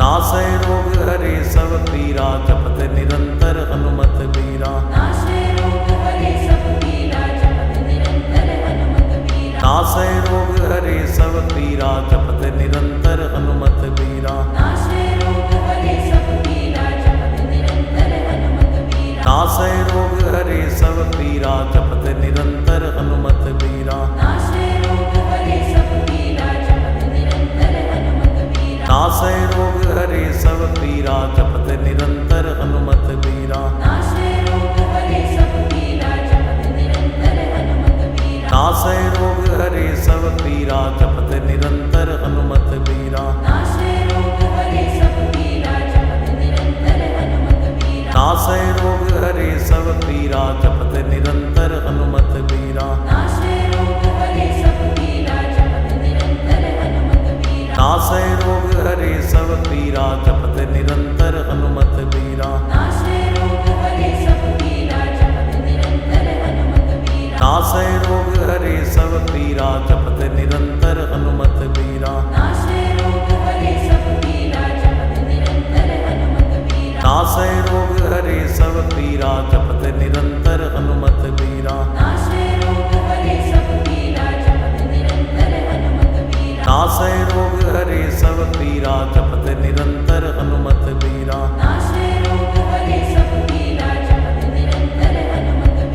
नासै रोग हरे सब पीरा जपत निरंतर हनुमत बीरा। नासै रोग हरे सब पीरा जपत निरंतर हनुमत बीरा। नासै रोग हरे सब पीरा जपत निरंतर हनुमत बीरा। नासै रोग हरे सब पीरा जपत निरंतर हनुमत बीरा। नासै रोग हरे सब पीरा जपत निरंतर हनुमत बीरा। नासै रोग हरे सब पीरा जपत निरंतर हनुमत बीरा। नासै रोग हरे सब पीरा जपत निरंतर हनुमत बीरा। नासै रोग हरे सब पीरा जपत निरंतर हनुमत बीरा। नासै रोग हरे सब पीरा जपत निरंतर हनुमत बीरा। नासै रोग हरे सब पीरा जपत निरंतर हनुमत बीरा। नासै रोग हरे सब पीरा जपत निरंतर हनुमत बीरा। नासै रोग हरे सब पीरा जपत निरंतर हनुमत बीरा। नासै रोग हरे सब पीरा जपत निरंतर हनुमत बीरा। नासै रोग हरे सब पीरा जपत निरंतर हनुमत बीरा। नासै रोग हरे सब पीरा जपत निरंतर हनुमत बीरा। नासै रोग हरे सब पीरा जपत निरंतर हनुमत बीरा। नासै रोग हरे सब पीरा जपत निरंतर हनुमत बीरा। नासै रोग हरे सब पीरा जपत निरंतर हनुमत बीरा। नासै रोग हरे सब पीरा जपत निरंतर हनुमत बीरा। नासै रोग हरे सब पीरा जपत निरंतर हनुमत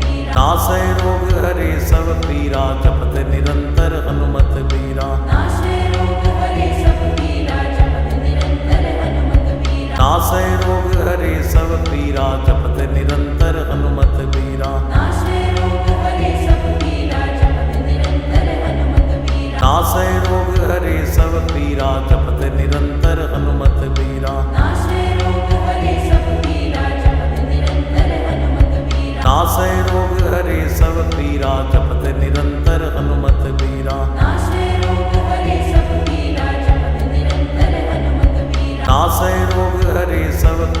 बीरा। नासै रोग हरे सब पीरा जपत निरंतर हनुमत बीरा। नासै रोग हरे सब पीरा जपत निरंतर हनुमत बीरा। नासै रोग हरे सब पीरा जपत निरंतर हनुमत बीरा। नासै रोग हरे सब पीरा जपत निरंतर हनुमत बीरा। नासै रोग हरे सब पीरा जपत निरंतर हनुमत बीरा। नासै रोग हरे सब पीरा जपत निरंतर हनुमत बीरा। नासै रोग हरे सब पीरा जपत निरंतर हनुमत बीरा। नासै रोग हरे सब पीरा जपत निरंतर हनुमत बीरा। नासै रोग हरे सब पीरा जपत निरंतर हनुमत बीरा। नासै रोग हरे सब पीरा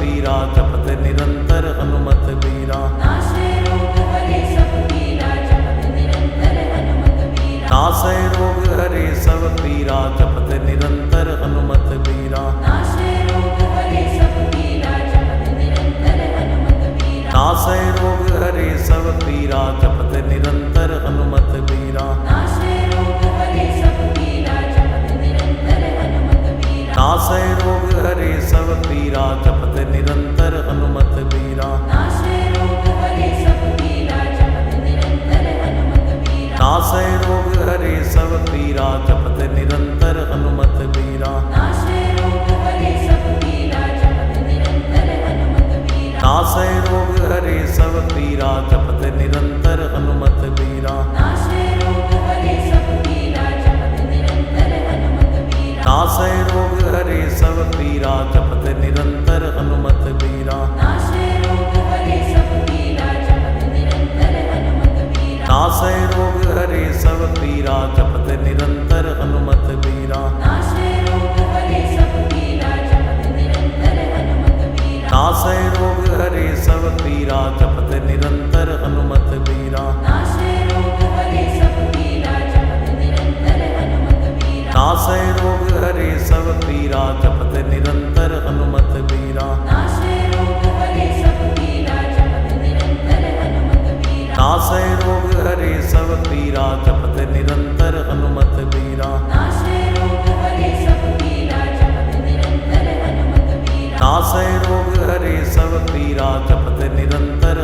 जपत निरंतर हनुमत बीरा। नासै रोग हरे सब पीरा जपत निरंतर हनुमत बीरा। नासै रोग हरे सब पीरा जपत निरंतर हनुमत बीरा। नासै रोग हरे सब पीरा जपत निरंतर हनुमत बीरा। नासै रोग हरे सब पीरा जपत निरंतर हनुमत बीरा। नासै रोग हरे सब पीरा जपत निरंतर हनुमत बीरा। नासै रोग हरे सब पीरा जपत निरंतर हनुमत बीरा। नासै रोग हरे सब पीरा जपत निरंतर हनुमत बीरा। नासै रोग हरे सब पीरा जपत निरंतर हनुमत बीरा। नासै रोग हरे सब पीरा जपत निरंतर हनुमत बीरा। नासै रोग हरे सब पीरा जपत निरंतर हनुमत बीरा। नासै रोग हरे सब पीरा जपत निरंतर हनुमत बीरा। नासै रोग हरे सब पीरा जपत निरंतर हनुमत बीरा। नासै रोग हरे सब पीरा जपत निरंतर हनुमत बीरा। नासै रोग हरे सब पीरा जपत निरंतर हनुमत बीरा। नासै रोग हरे सब पीरा जपत निरंतर हनुमत बीरा। नासै रोग हरे सब पीरा जपत निरंतर हनुमत बीरा। नासै रोग हरे सब पीरा जपत निरंतर हनुमत बीरा। नासै रोग हरे सब पीरा जपत निरंतर हनुमत बीरा। नासै रोग हरे सब पीरा जपत निरंतर हनुमत बीरा। नासै रोग हरे सब पीरा जपत निरंतर हनुमत बीरा। नासै रोग हरे सब पीरा जपत निरंतर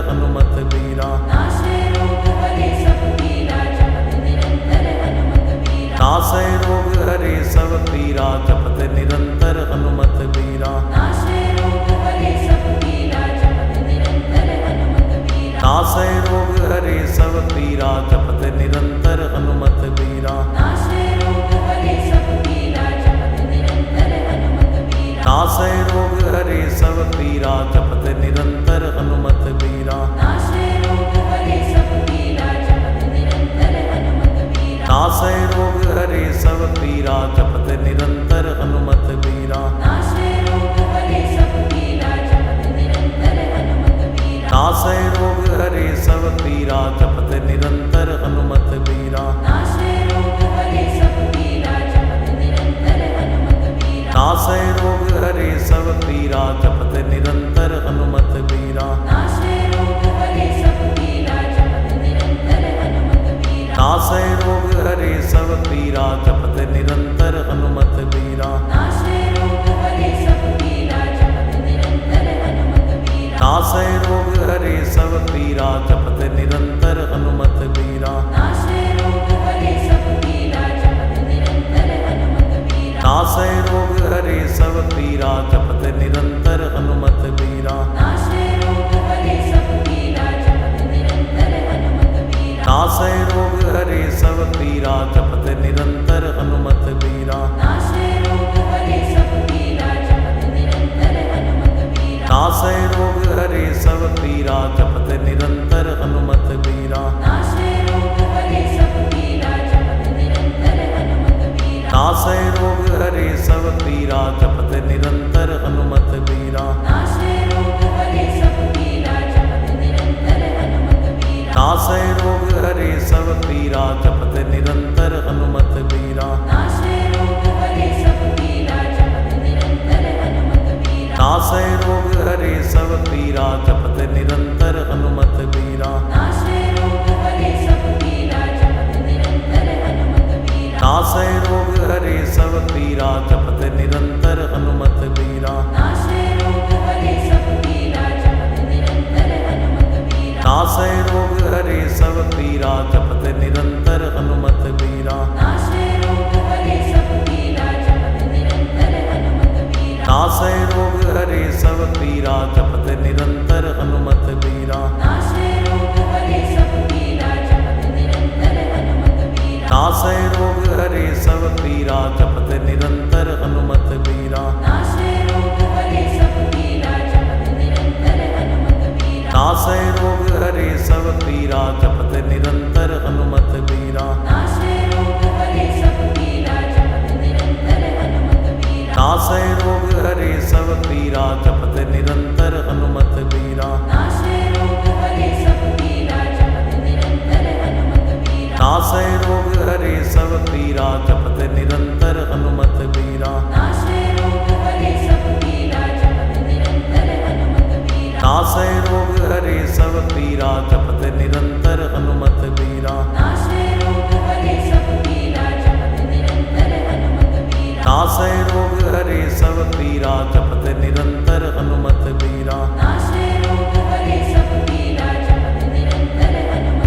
हनुमत बीरा। नासै रोग हरे सब पीरा जपत निरंतर हनुमत बीरा। नासै रोग हरे सब पीरा जपत निरंतर हनुमत बीरा। नासै रोग हरे सब पीरा जपत निरंतर हनुमत बीरा। नासै रोग हरे सब पीरा जपत निरंतर हनुमत बीरा। नासै रोग हरे सब पीरा जपत निरंतर हनुमत बीरा। नासै रोग हरे सब पीरा जपत निरंतर हनुमत बीरा। नासै रोग हरे सब पीरा जपत निरंतर हनुमत बीरा। नासै रोग हरे सब पीरा जपत निरंतर हनुमत बीरा। नासै रोग हरे सब पीरा जपत निरंतर हनुमत बीरा। नासै रोग हरे सब पीरा जपत निरंतर हनुमत बीरा। नासै रोग हरे सब पीरा जपत निरंतर हनुमत बीरा। नासै रोग हरे सब पीरा जपत निरंतर हनुमत बीरा नाशे रोग हरे सब पीरा जपत निरंतर हनुमत बीरा नासै रोग हरे सब पीरा जपत निरंतर हनुमत बीरा नाशे रोग हरे सब पीरा जपत निरंतर हनुमत बीरा नासै रोग हरे सब पीरा जपत निरंतर हनुमत बीरा नाशे रोग हरे सब पीरा जपत निरंतर हनुमत बीरा नासै रोग हरे सब पीरा जपत निरंतर हनुमत बीरा नाशे रोग हरे सब पीरा जपत निरंतर हनुमत बीरा नासै रोग हरे सब पीरा जपत निरंतर हनुमत बीरा नाशे रोग हरे सब पीरा जपत निरंतर हनुमत बीरा नासै रोग हरे सब पीरा जपत निरंतर हनुमत बीरा नाशे रोग हरे सब पीरा जपत निरंतर हनुमत बीरा नासै रोग हरे सब पीरा जपत निरंतर हनुमत बीरा नाशे रोग हरे सब पीरा जपत निरंतर हनुमत बीरा नासै रोग हरे सब पीरा जपत निरंतर हनुमत बीरा नाशे रोग हरे सब पीरा जपत निरंतर हनुमत बीरा नासै रोग हरे सब पीरा जपत निरंतर हनुमत बीरा नाशे रोग हरे सब पीरा जपत निरंतर हनुमत बीरा नासै रोग हरे सब पीरा जपत निरंतर हनुमत बीरा नाशे रोग हरे सब पीरा जपत निरंतर हनुमत बीरा नासै रोग हरे सब पीरा जपत निरंतर हनुमत बीरा नाशे रोग हरे सब पीरा जपत निरंतर हनुमत बीरा नासै रोग हरे सब पीरा जपत निरंतर हनुमत बीरा नाशे रोग हरे सब पीरा जपत निरंतर हनुमत बीरा नासै रोग हरे सब पीरा जपत निरंतर हनुमत बीरा नाशे रोग हरे सब पीरा जपत निरंतर हनुमत बीरा नासै रोग हरे सब पीरा जपत निरंतर हनुमत बीरा नाशे रोग हरे सब पीरा जपत निरंतर हनुमत बीरा नासै रोग हरे सब पीरा जपत निरंतर हनुमत बीरा नाशे रोग हरे सब पीरा जपत निरंतर हनुमत बीरा नासै रोग हरे सब पीरा जपत निरंतर हनुमत बीरा नाशे रोग हरे सब पीरा जपत निरंतर हनुमत बीरा नासै रोग हरे सब पीरा जपत निरंतर हनुमत बीरा नाशे रोग हरे सब पीरा जपत निरंतर हनुमत बीरा नासै रोग हरे सब पीरा जपत निरंतर हनुमत बीरा नाशे रोग हरे सब पीरा जपत निरंतर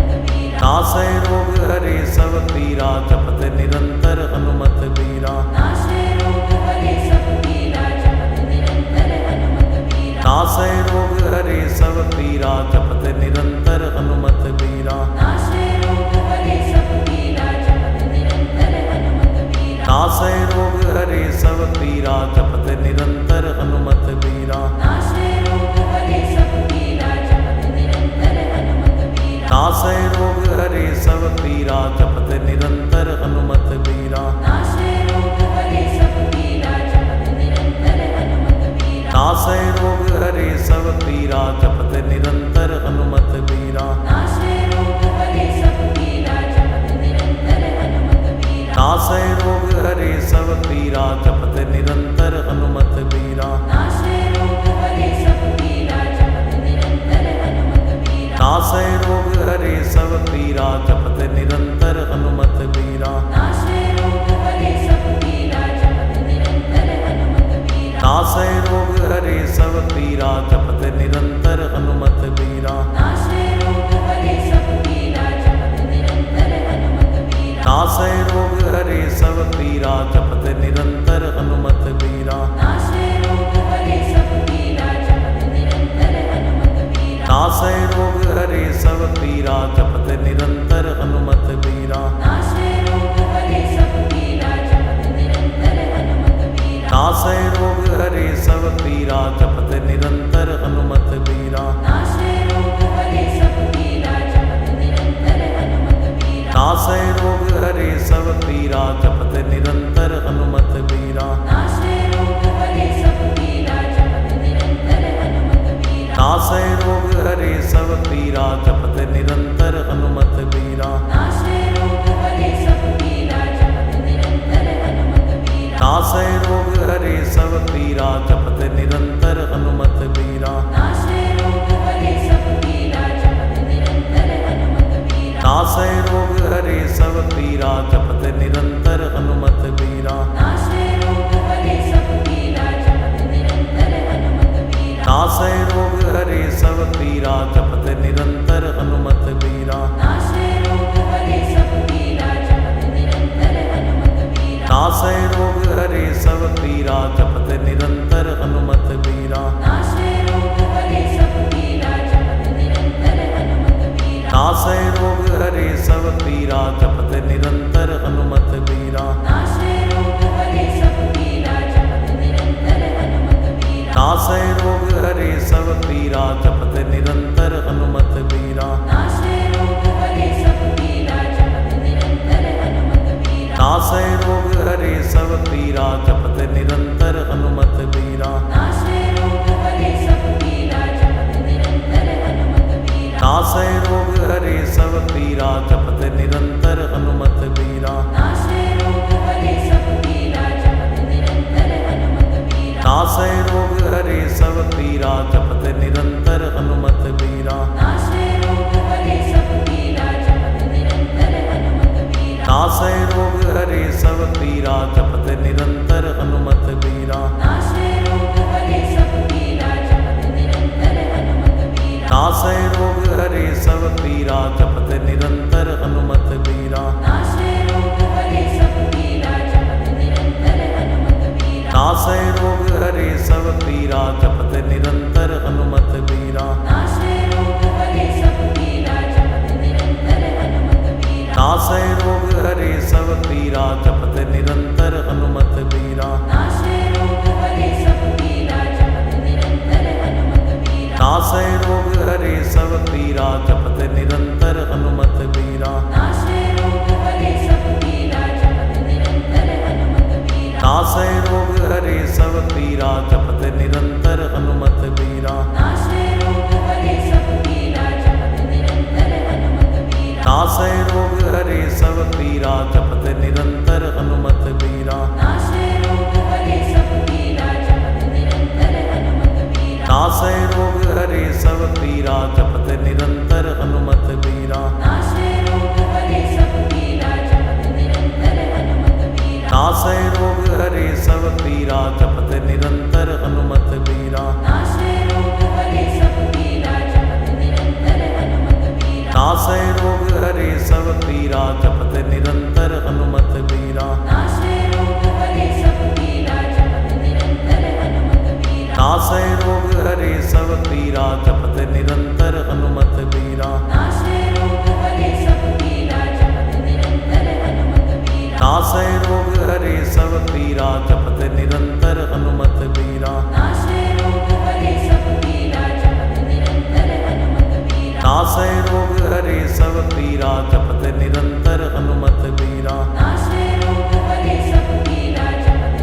हनुमत बीरा नासै रोग हरे सब पीरा जपत निरंतर हनुमत बीरा नाशे रोग हरे सब पीरा जपत निरंतर हनुमत बीरा नासै रोग हरे सब पीरा जपत निरंतर हनुमत बीरा नाशे रोग हरे सब पीरा जपत निरंतर हनुमत बीरा नासै रोग हरे सब पीरा जपत निरंतर हनुमत बीरा नाशे रोग हरे सब पीरा जपत निरंतर हनुमत बीरा नासै रोग हरे सब पीरा जपत निरंतर हनुमत बीरा नाशे रोग हरे सब पीरा जपत निरंतर हनुमत बीरा नासै रोग हरे सब पीरा जपत निरंतर हनुमत बीरा नाशे रोग हरे सब पीरा जपत निरंतर हनुमत बीरा नासै रोग हरे सब पीरा जपत निरंतर हनुमत बीरा नाशे रोग हरे सब पीरा जपत निरंतर हनुमत बीरा नासै रोग हरे सब पीरा जपत निरंतर हनुमत बीरा नाशे रोग हरे सब पीरा जपत निरंतर हनुमत बीरा नासै रोग हरे सब पीरा जपत निरंतर हनुमत बीरा नाशे रोग हरे सब पीरा जपत निरंतर हनुमत बीरा नासै रोग हरे सब पीरा जपत निरंतर हनुमत बीरा नाशे रोग हरे सब पीरा जपत निरंतर हनुमत बीरा नासै रोग हरे सब पीरा जपत निरंतर हनुमत बीरा नाशे रोग हरे सब पीरा जपत निरंतर हनुमत बीरा नासै रोग हरे सब पीरा जपत निरंतर हनुमत बीरा नाशे रोग हरे सब पीरा जपत निरंतर हनुमत बीरा नासै रोग हरे सब पीरा जपत निरंतर हनुमत बीरा नाशे रोग हरे सब पीरा जपत निरंतर हनुमत बीरा नासै रोग हरे सब पीरा जपत निरंतर हनुमत बीरा नाशे रोग हरे सब पीरा जपत निरंतर हनुमत बीरा नासै रोग हरे सब पीरा जपत निरंतर हनुमत बीरा नाशे रोग हरे सब पीरा जपत निरंतर हनुमत बीरा नासै रोग हरे सब पीरा जपत निरंतर हनुमत बीरा नाशे रोग हरे सब पीरा जपत निरंतर हनुमत बीरा नासै रोग हरे सब पीरा जपत निरंतर हनुमत बीरा नाशे रोग हरे सब पीरा जपत निरंतर हनुमत बीरा नासै रोग हरे सब पीरा जपत निरंतर हनुमत बीरा नाशे रोग हरे सब पीरा जपत निरंतर हनुमत बीरा नासै रोग हरे सब पीरा जपत निरंतर हनुमत बीरा नाशे रोग हरे सब पीरा जपत निरंतर हनुमत बीरा नासै रोग हरे सब पीरा जपत निरंतर हनुमत बीरा नाशे रोग हरे सब पीरा जपत निरंतर हनुमत बीरा नासै रोग हरे सब पीरा जपत निरंतर हनुमत बीरा नाशे रोग हरे सब पीरा जपत निरंतर हनुमत बीरा नासै रोग हरे सब पीरा जपत निरंतर हनुमत बीरा नाशे रोग हरे सब पीरा जपत निरंतर हनुमत बीरा नासै रोग हरे सब पीरा जपत निरंतर हनुमत बीरा नाशे रोग हरे सब पीरा जपत निरंतर हनुमत बीरा नासै रोग हरे सब पीरा जपत निरंतर हनुमत बीरा नाशे रोग हरे सब पीरा जपत निरंतर हनुमत बीरा नासै रोग हरे सब पीरा जपत निरंतर हनुमत बीरा नाशे रोग हरे सब पीरा जपत निरंतर हनुमत बीरा नासै रोग हरे सब पीरा जपत निरंतर हनुमत बीरा नाशे रोग हरे सब पीरा जपत निरंतर हनुमत बीरा नासै रोग हरे सब पीरा जपत निरंतर हनुमत बीरा नाशे रोग हरे सब पीरा जपत निरंतर हनुमत बीरा नासै रोग हरे सब पीरा जपत निरंतर हनुमत बीरा नाशे रोग हरे सब पीरा जपत निरंतर हनुमत बीरा नासै रोग हरे सब पीरा जपत निरंतर हनुमत बीरा नाशे रोग हरे सब पीरा जपत निरंतर हनुमत बीरा नासै रोग हरे सब पीरा जपत निरंतर हनुमत बीरा नाशे रोग हरे सब पीरा जपत निरंतर हनुमत बीरा नासै रोग हरे सब पीरा जपत निरंतर हनुमत बीरा नाशे रोग हरे सब पीरा जपत निरंतर हनुमत बीरा नासै रोग हरे सब पीरा जपत निरंतर हनुमत बीरा नाशे रोग हरे सब पीरा जपत निरंतर हनुमत बीरा नासै रोग हरे सब पीरा जपत निरंतर हनुमत बीरा नाशे रोग हरे सब पीरा जपत निरंतर हनुमत बीरा नासै रोग हरे सब पीरा जपत निरंतर हनुमत बीरा नाशे रोग हरे सब पीरा जपत निरंतर हनुमत बीरा नासै रोग हरे सब पीरा जपत निरंतर हनुमत बीरा नाशे रोग हरे सब पीरा जपत निरंतर हनुमत बीरा नासै रोग हरे सब पीरा जपत निरंतर हनुमत बीरा नाशे रोग हरे सब पीरा जपत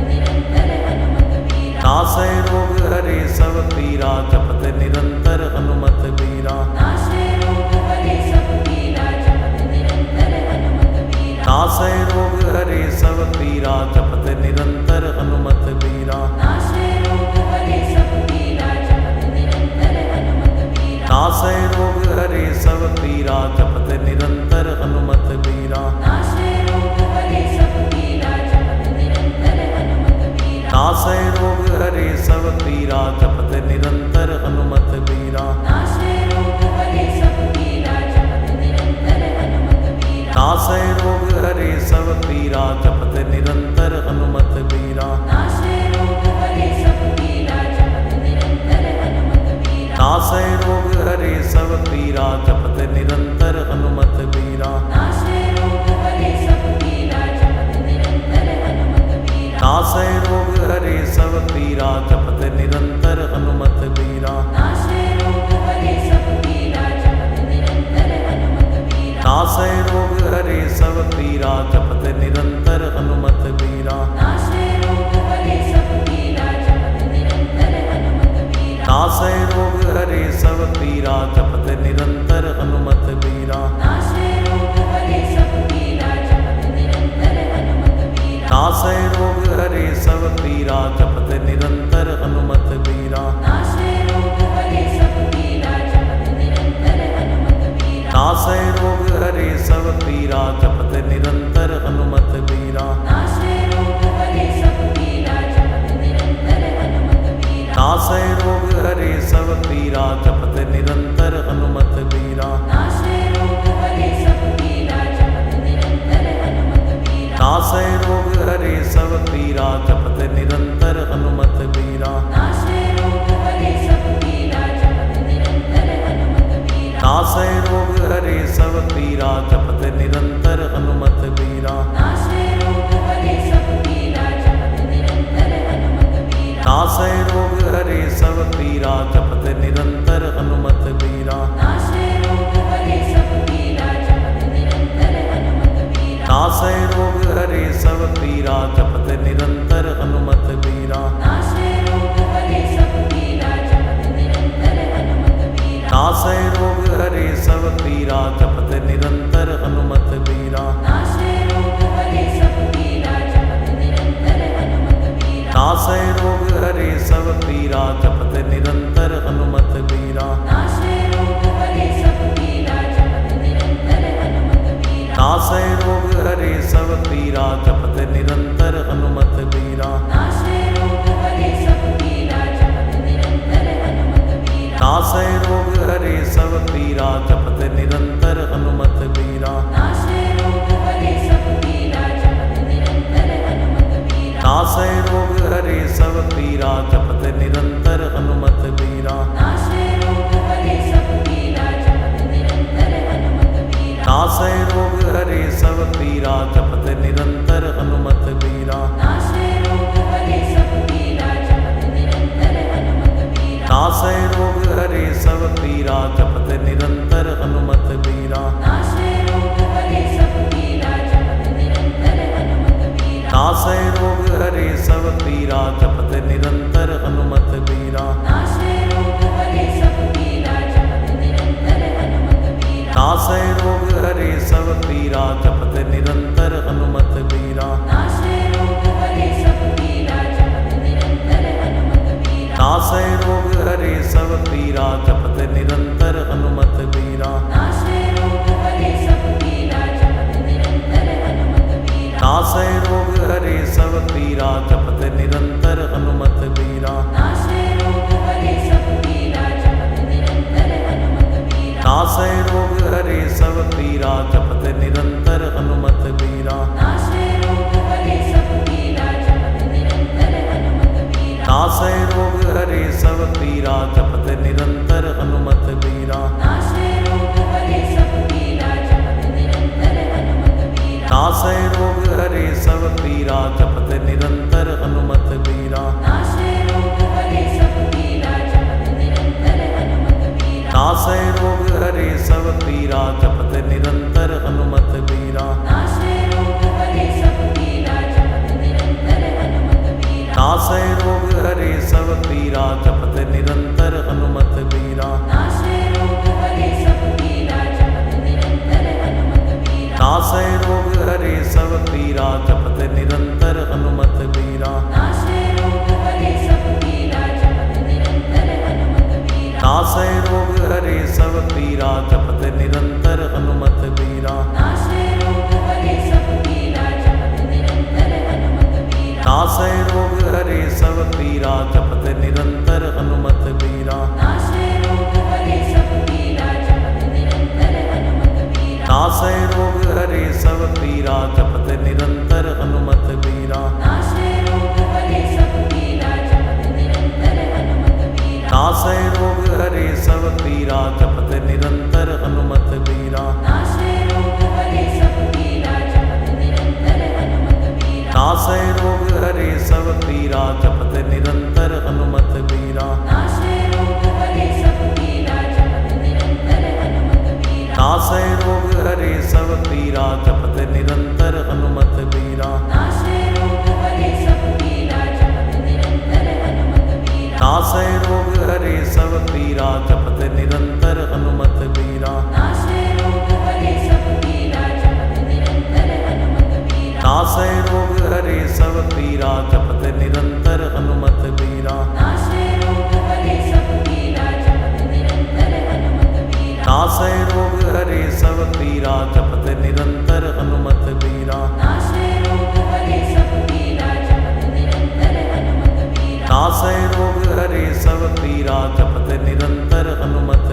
निरंतर हनुमत बीरा नासै रोग हरे सब पीरा जपत निरंतर हनुमत बीरा नाशे रोग हरे सब पीरा जपत निरंतर हनुमत बीरा नासै रोग हरे सब पीरा जपत निरंतर हनुमत बीरा नाशे रोग हरे सब पीरा जपत निरंतर हनुमत बीरा नासै रोग हरे सब पीरा जपत निरंतर हनुमत बीरा नाशे रोग हरे सब पीरा जपत निरंतर हनुमत बीरा नासै रोग हरे सब पीरा जपत निरंतर हनुमत बीरा नाशे रोग हरे सब पीरा जपत निरंतर हनुमत बीरा नासै रोग हरे सब पीरा जपत निरंतर हनुमत बीरा नाशे रोग हरे सब पीरा जपत निरंतर हनुमत बीरा नासै रोग हरे सब पीरा जपत निरंतर हनुमत बीरा नाशे रोग हरे सब पीरा जपत निरंतर हनुमत बीरा नासै रोग हरे सब पीरा जपत निरंतर हनुमत बीरा नाशे रोग हरे सब पीरा जपत निरंतर हनुमत बीरा नासै रोग हरे सब पीरा जपत निरंतर हनुमत बीरा नाशे रोग हरे सब पीरा जपत निरंतर हनुमत बीरा नासै रोग हरे सब पीरा जपत निरंतर हनुमत बीरा नाशे रोग हरे सब पीरा जपत निरंतर हनुमत बीरा नासै रोग हरे सब पीरा जपत निरंतर हनुमत बीरा नाशे रोग हरे सब पीरा जपत निरंतर हनुमत बीरा नासै रोग हरे सब पीरा जपत निरंतर हनुमत बीरा नाशे रोग हरे सब पीरा जपत निरंतर हनुमत बीरा नासै रोग हरे सब पीरा जपत निरंतर हनुमत बीरा नाशे रोग हरे सब पीरा जपत निरंतर हनुमत बीरा नासै रोग हरे सब पीरा जपत निरंतर हनुमत बीरा नाशे रोग हरे सब पीरा जपत निरंतर हनुमत बीरा नासै रोग हरे सब पीरा जपत निरंतर हनुमत बीरा नाशे रोग हरे सब पीरा जपत निरंतर हनुमत बीरा नासै रोग हरे सब पीरा जपत निरंतर हनुमत बीरा नाशे रोग हरे सब पीरा जपत निरंतर हनुमत बीरा नासै रोग हरे सब पीरा जपत निरंतर हनुमत बीरा नाशे रोग हरे सब पीरा जपत निरंतर हनुमत बीरा नासै रोग हरे सब पीरा जपत निरंतर हनुमत बीरा नाशे रोग हरे सब पीरा जपत निरंतर हनुमत बीरा नासै रोग हरे सब पीरा जपत निरंतर हनुमत बीरा नाशे रोग हरे सब पीरा जपत निरंतर हनुमत बीरा नासै रोग हरे सब पीरा जपत निरंतर हनुमत बीरा नाशे रोग हरे सब पीरा जपत निरंतर हनुमत बीरा नासै रोग हरे सब पीरा जपत निरंतर हनुमत बीरा नाशे रोग हरे सब पीरा जपत निरंतर हनुमत बीरा नासै रोग हरे सब पीरा जपत निरंतर हनुमत बीरा नाशे रोग हरे सब पीरा जपत निरंतर हनुमत बीरा नासै रोग हरे सब पीरा जपत निरंतर हनुमत बीरा नाशे रोग हरे सब पीरा जपत निरंतर हनुमत बीरा नासै रोग हरे सब पीरा जपत निरंतर हनुमत बीरा नाशे रोग हरे सब पीरा जपत निरंतर हनुमत बीरा नासै रोग हरे सब पीरा जपत निरंतर हनुमत बीरा नाशे रोग हरे सब पीरा जपत निरंतर हनुमत बीरा नासै रोग हरे सब पीरा जपत निरंतर हनुमत बीरा नाशे रोग हरे सब पीरा जपत निरंतर हनुमत बीरा नासै रोग हरे सब पीरा जपत निरंतर हनुमत बीरा नाशे रोग हरे सब पीरा जपत निरंतर हनुमत बीरा नासै रोग हरे सब पीरा जपत निरंतर हनुमत बीरा नाशे रोग हरे सब पीरा जपत निरंतर हनुमत बीरा नासै रोग हरे सब पीरा जपत निरंतर हनुमत बीरा नाशे रोग हरे सब पीरा जपत निरंतर हनुमत बीरा नासै रोग हरे सब पीरा जपत निरंतर हनुमत बीरा नाशे रोग हरे सब पीरा जपत निरंतर हनुमत बीरा नासै रोग हरे सब पीरा जपत निरंतर हनुमत बीरा नाशे रोग हरे सब पीरा जपत निरंतर हनुमत बीरा नासै रोग हरे सब पीरा जपत निरंतर हनुमत बीरा नाशे रोग हरे सब पीरा जपत निरंतर हनुमत बीरा नासै रोग हरे सब पीरा जपत निरंतर हनुमत बीरा नाशे रोग हरे सब पीरा जपत निरंतर हनुमत बीरा नासै रोग हरे सब पीरा जपत निरंतर हनुमत बीरा नाशे रोग हरे सब पीरा जपत निरंतर हनुमत बीरा नासै रोग हरे सब पीरा जपत निरंतर हनुमत बीरा नाशे रोग हरे सब पीरा जपत निरंतर हनुमत बीरा नासै रोग हरे सब पीरा जपत निरंतर हनुमत बीरा नाशे रोग हरे सब पीरा जपत निरंतर हनुमत बीरा नासै रोग हरे सब पीरा जपत निरंतर हनुमत बीरा नाशे रोग हरे सब पीरा जपत निरंतर हनुमत बीरा नासै रोग हरे सब पीरा जपत निरंतर हनुमत बीरा नाशे रोग हरे सब पीरा जपत निरंतर हनुमत बीरा नासै रोग हरे सब पीरा जपत निरंतर हनुमत बीरा नाशे रोग हरे सब पीरा जपत निरंतर हनुमत बीरा नासै रोग हरे सब पीरा जपत निरंतर हनुमत बीरा नाशे रोग हरे सब पीरा जपत निरंतर हनुमत बीरा नासै रोग हरे सब पीरा जपत निरंतर हनुमत बीरा नाशे रोग हरे सब पीरा जपत निरंतर हनुमत बीरा नासै रोग हरे सब पीरा जपत निरंतर हनुमत बीरा नाशे रोग हरे सब पीरा जपत निरंतर हनुमत बीरा नासै रोग हरे सब पीरा जपत निरंतर हनुमत बीरा नाशे रोग हरे सब पीरा जपत निरंतर हनुमत बीरा नासै रोग हरे सब पीरा जपत निरंतर हनुमत